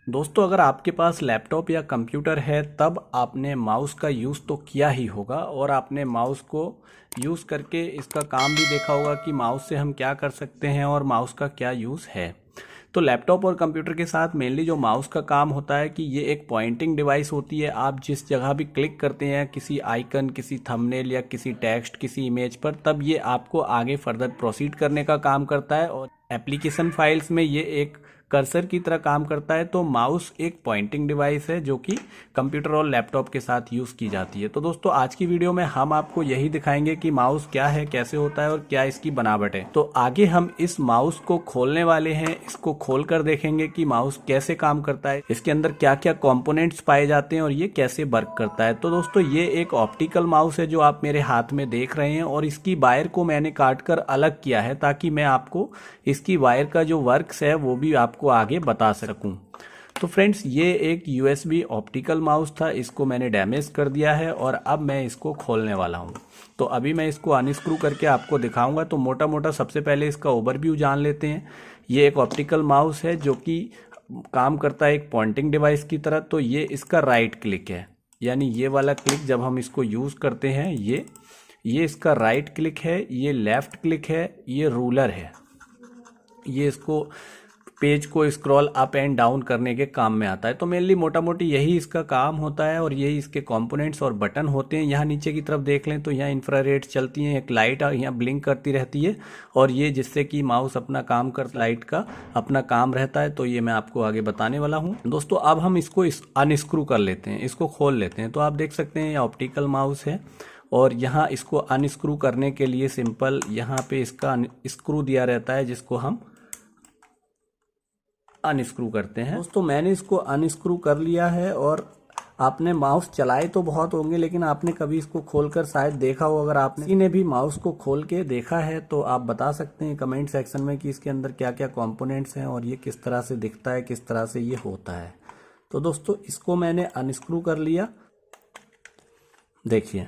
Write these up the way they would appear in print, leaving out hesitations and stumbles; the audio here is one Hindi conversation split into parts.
दोस्तों, अगर आपके पास लैपटॉप या कंप्यूटर है तब आपने माउस का यूज़ तो किया ही होगा और आपने माउस को यूज़ करके इसका काम भी देखा होगा कि माउस से हम क्या कर सकते हैं और माउस का क्या यूज़ है। तो लैपटॉप और कंप्यूटर के साथ मेनली जो माउस का काम होता है कि ये एक पॉइंटिंग डिवाइस होती है। आप जिस जगह भी क्लिक करते हैं किसी आइकन, किसी थंबनेल या किसी टेक्स्ट, किसी इमेज पर, तब ये आपको आगे फर्दर प्रोसीड करने का काम करता है और एप्लीकेशन फाइल्स में ये एक कर्सर की तरह काम करता है। तो माउस एक पॉइंटिंग डिवाइस है जो कि कंप्यूटर और लैपटॉप के साथ यूज़ की जाती है। तो दोस्तों, आज की वीडियो में हम आपको यही दिखाएंगे कि माउस क्या है, कैसे होता है और क्या इसकी बनावट है। तो आगे हम इस माउस को खोलने वाले हैं, इसको खोल कर देखेंगे कि माउस कैसे काम करता है, इसके अंदर क्या क्या कंपोनेंट्स पाए जाते हैं और ये कैसे वर्क करता है। तो दोस्तों, ये एक ऑप्टिकल माउस है जो आप मेरे हाथ में देख रहे हैं और इसकी वायर को मैंने काट कर अलग किया है ताकि मैं आपको इसकी वायर का जो वर्क्स है वो भी आपको आगे बता सकूं। तो फ्रेंड्स, ये एक यूएसबी ऑप्टिकल माउस था, इसको मैंने डैमेज कर दिया है और अब मैं इसको खोलने वाला हूं। तो अभी मैं इसको अनस्क्रू करके आपको दिखाऊंगा। तो मोटा मोटा सबसे पहले इसका ओवरव्यू जान लेते हैं। ये एक ऑप्टिकल माउस है जो कि काम करता है एक पॉइंटिंग डिवाइस की तरह। तो ये इसका राइट क्लिक है, यानी ये वाला क्लिक जब हम इसको यूज करते हैं, ये इसका राइट क्लिक है, ये लेफ्ट क्लिक है, ये रूलर है, ये इसको पेज को स्क्रॉल अप एंड डाउन करने के काम में आता है। तो मेनली मोटा मोटी यही इसका काम होता है और यही इसके कंपोनेंट्स और बटन होते हैं। यहाँ नीचे की तरफ देख लें तो यहाँ इंफ्रारेड चलती हैं, एक लाइट यहाँ ब्लिंक करती रहती है और ये जिससे कि माउस अपना काम कर, लाइट का अपना काम रहता है। तो ये मैं आपको आगे बताने वाला हूँ। दोस्तों, अब हम इसको अनस्क्रू कर लेते हैं, इसको खोल लेते हैं। तो आप देख सकते हैं ये ऑप्टिकल माउस है और यहाँ इसको अनस्क्रू करने के लिए सिंपल यहाँ पे इसका स्क्रू दिया रहता है जिसको हम अनस्क्रू करते हैं। दोस्तों, मैंने इसको अनस्क्रू कर लिया है और आपने माउस चलाए तो बहुत होंगे लेकिन आपने कभी इसको खोलकर शायद देखा हो। अगर आपने किसी ने भी माउस को खोल के देखा है तो आप बता सकते हैं कमेंट सेक्शन में कि इसके अंदर क्या क्या कंपोनेंट्स हैं और ये किस तरह से दिखता है, किस तरह से ये होता है। तो दोस्तों, इसको मैंने अनस्क्रू कर लिया। देखिए,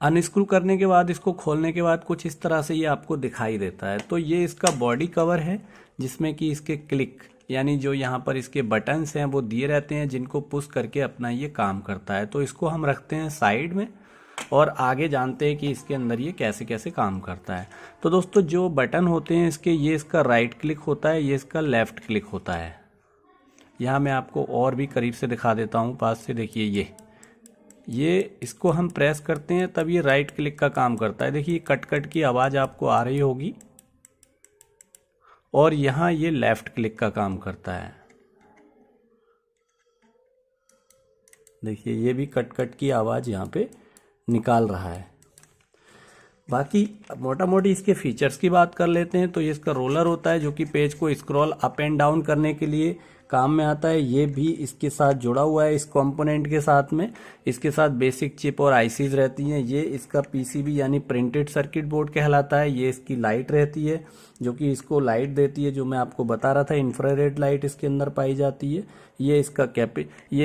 अनस्क्रू करने के बाद इसको खोलने के बाद कुछ इस तरह से ये आपको दिखाई देता है। तो ये इसका बॉडी कवर है जिसमें कि इसके क्लिक, यानी जो यहाँ पर इसके बटन्स हैं वो दिए रहते हैं जिनको पुश करके अपना ये काम करता है। तो इसको हम रखते हैं साइड में और आगे जानते हैं कि इसके अंदर ये कैसे कैसे काम करता है। तो दोस्तों, जो बटन होते हैं इसके, ये इसका राइट क्लिक होता है, ये इसका लेफ्ट क्लिक होता है। यहाँ मैं आपको और भी करीब से दिखा देता हूँ, पास से देखिए। ये इसको हम प्रेस करते हैं तब ये राइट क्लिक का काम करता है। देखिए, कट कट की आवाज़ आपको आ रही होगी और यहाँ ये लेफ्ट क्लिक का काम करता है। देखिए, ये भी कट कट की आवाज़ यहाँ पे निकाल रहा है। बाकी मोटा मोटी इसके फीचर्स की बात कर लेते हैं। तो ये इसका रोलर होता है जो कि पेज को स्क्रॉल अप एंड डाउन करने के लिए काम में आता है। ये भी इसके साथ जुड़ा हुआ है, इस कंपोनेंट के साथ में। इसके साथ बेसिक चिप और आईसीज रहती हैं। ये इसका पीसीबी यानी प्रिंटेड सर्किट बोर्ड कहलाता है। ये इसकी लाइट रहती है जो कि इसको लाइट देती है, जो मैं आपको बता रहा था, इंफ्रारेड लाइट इसके अंदर पाई जाती है। ये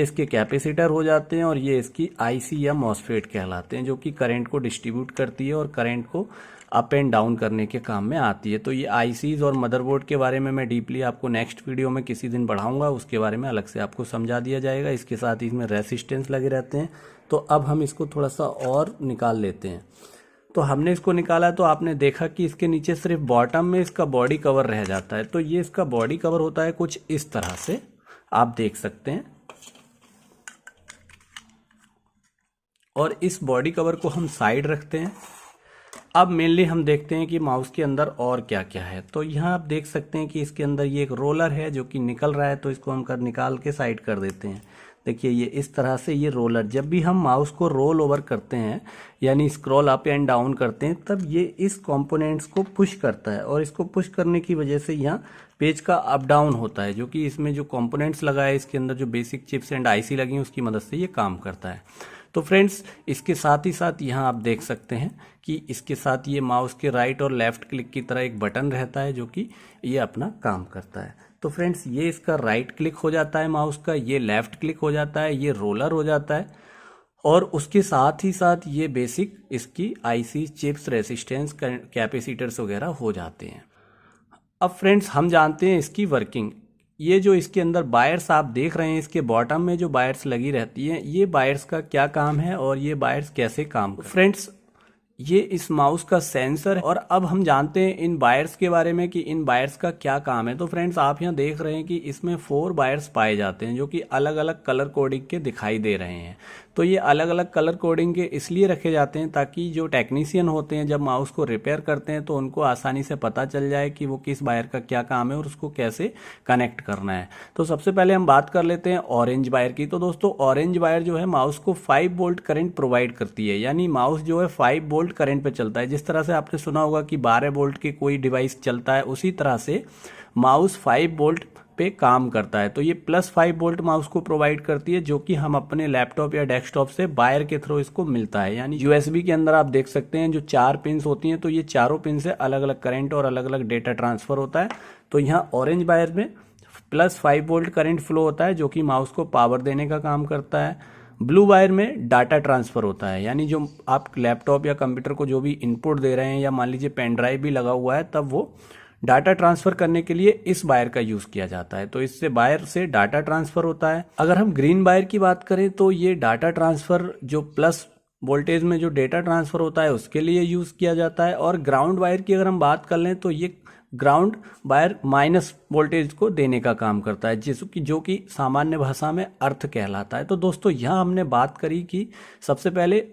इसके कैपेसिटर हो जाते हैं और ये इसकी आईसी या मॉसफेट कहलाते हैं जो कि करंट को डिस्ट्रीब्यूट करती है और करंट को अप एंड डाउन करने के काम में आती है। तो ये आईसीज और मदरबोर्ड के बारे में मैं डीपली आपको नेक्स्ट वीडियो में किसी दिन बढ़ाऊंगा, उसके बारे में अलग से आपको समझा दिया जाएगा। इसके साथ इसमें रेसिस्टेंस लगे रहते हैं। तो अब हम इसको थोड़ा सा और निकाल लेते हैं। तो हमने इसको निकाला तो आपने देखा कि इसके नीचे सिर्फ बॉटम में इसका बॉडी कवर रह जाता है। तो ये इसका बॉडी कवर होता है कुछ इस तरह से, आप देख सकते हैं। और इस बॉडी कवर को हम साइड रखते हैं। अब मेनली हम देखते हैं कि माउस के अंदर और क्या क्या है। तो यहाँ आप देख सकते हैं कि इसके अंदर ये एक रोलर है जो कि निकल रहा है। तो इसको हम निकाल के साइड कर देते हैं। देखिए, ये इस तरह से ये रोलर, जब भी हम माउस को रोल ओवर करते हैं यानी स्क्रॉल अप एंड डाउन करते हैं, तब ये इस कंपोनेंट्स को पुश करता है और इसको पुश करने की वजह से यहाँ पेज का अप डाउन होता है, जो कि इसमें जो कंपोनेंट्स लगा है इसके अंदर, जो बेसिक चिप्स एंड आईसी लगी हैं, उसकी मदद से ये काम करता है। तो फ्रेंड्स, इसके साथ ही साथ यहाँ आप देख सकते हैं कि इसके साथ ये माउस के राइट और लेफ्ट क्लिक की तरह एक बटन रहता है जो कि ये अपना काम करता है। तो फ्रेंड्स, ये इसका राइट क्लिक हो जाता है माउस का, ये लेफ्ट क्लिक हो जाता है, ये रोलर हो जाता है और उसके साथ ही साथ ये बेसिक इसकी आईसी, चिप्स, रेसिस्टेंस, कैपेसिटर्स वगैरह हो जाते हैं। अब फ्रेंड्स, हम जानते हैं इसकी वर्किंग। ये जो इसके अंदर वायर्स आप देख रहे हैं, इसके बॉटम में जो वायर्स लगी रहती हैं, ये वायर्स का क्या काम है और ये वायर्स कैसे काम करते हैं। फ्रेंड्स, ये इस माउस का सेंसर है। और अब हम जानते हैं इन वायर्स के बारे में कि इन वायर्स का क्या काम है। तो फ्रेंड्स, आप यहाँ देख रहे हैं कि इसमें 4 वायर्स पाए जाते हैं जो कि अलग अलग कलर कोडिंग के दिखाई दे रहे हैं। तो ये अलग अलग कलर कोडिंग के इसलिए रखे जाते हैं ताकि जो टेक्नीशियन होते हैं जब माउस को रिपेयर करते हैं तो उनको आसानी से पता चल जाए कि वो किस वायर का क्या काम है और उसको कैसे कनेक्ट करना है। तो सबसे पहले हम बात कर लेते हैं ऑरेंज वायर की। तो दोस्तों, ऑरेंज वायर जो है माउस को 5 वोल्ट करंट प्रोवाइड करती है, यानी माउस जो है 5 वोल्ट करंट पे चलता है। जिस तरह से आपने सुना होगा कि 12 वोल्ट के कोई डिवाइस चलता है, उसी तरह से माउस 5 वोल्ट पे काम करता है। तो ये +5 वोल्ट माउस को प्रोवाइड करती है, जो कि हम अपने लैपटॉप या डेस्कटॉप से वायर के थ्रू इसको मिलता है। यानी यूएसबी के अंदर आप देख सकते हैं जो 4 पिन्स होती हैं, तो ये चारों पिन से अलग अलग करंट और अलग अलग डेटा ट्रांसफर होता है। तो यहाँ ऑरेंज वायर में +5 वोल्ट करंट फ्लो होता है जो कि माउस को पावर देने का काम करता है। ब्लू वायर में डाटा ट्रांसफर होता है, यानी जो आप लैपटॉप या कंप्यूटर को जो भी इनपुट दे रहे हैं या मान लीजिए पेन ड्राइव भी लगा हुआ है, तब वो डाटा ट्रांसफर करने के लिए इस वायर का यूज किया जाता है। तो इससे वायर से डाटा ट्रांसफर होता है। अगर हम ग्रीन वायर की बात करें तो ये डाटा ट्रांसफर जो प्लस वोल्टेज में जो डेटा ट्रांसफर होता है उसके लिए यूज किया जाता है। और ग्राउंड वायर की अगर हम बात कर लें तो ये ग्राउंड वायर माइनस वोल्टेज को देने का काम करता है, जो कि सामान्य भाषा में अर्थ कहलाता है। तो दोस्तों, यहाँ हमने बात करी कि सबसे पहले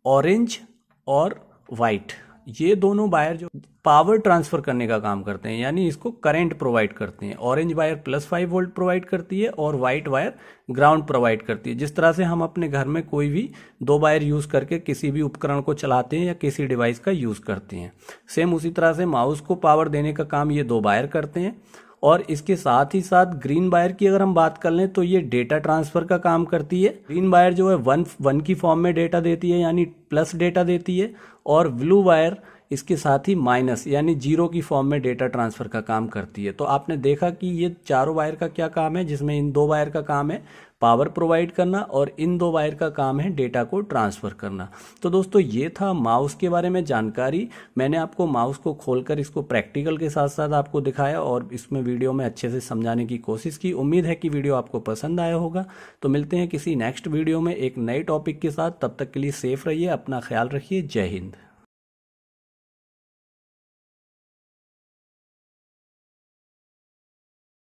ऑरेंज और वाइट, ये दोनों वायर जो पावर ट्रांसफर करने का काम करते हैं, यानी इसको करंट प्रोवाइड करते हैं। ऑरेंज वायर +5 वोल्ट प्रोवाइड करती है और वाइट वायर ग्राउंड प्रोवाइड करती है। जिस तरह से हम अपने घर में कोई भी 2 वायर यूज करके किसी भी उपकरण को चलाते हैं या किसी डिवाइस का यूज करते हैं, सेम उसी तरह से माउस को पावर देने का काम ये 2 वायर करते हैं। और इसके साथ ही साथ ग्रीन वायर की अगर हम बात कर लें तो ये डेटा ट्रांसफर का काम करती है। ग्रीन वायर जो है 1 की फॉर्म में डेटा देती है, यानी प्लस डेटा देती है। और ब्लू वायर इसके साथ ही माइनस यानी 0 की फॉर्म में डेटा ट्रांसफर का काम करती है। तो आपने देखा कि ये चारों वायर का क्या काम है, जिसमें इन 2 वायर का काम है पावर प्रोवाइड करना और इन 2 वायर का काम है डेटा को ट्रांसफर करना। तो दोस्तों, ये था माउस के बारे में जानकारी। मैंने आपको माउस को खोलकर इसको प्रैक्टिकल के साथ साथ आपको दिखाया और इसमें वीडियो में अच्छे से समझाने की कोशिश की। उम्मीद है कि वीडियो आपको पसंद आया होगा। तो मिलते हैं किसी नेक्स्ट वीडियो में एक नए टॉपिक के साथ। तब तक के लिए सेफ रहिए, अपना ख्याल रखिए। जय हिंद।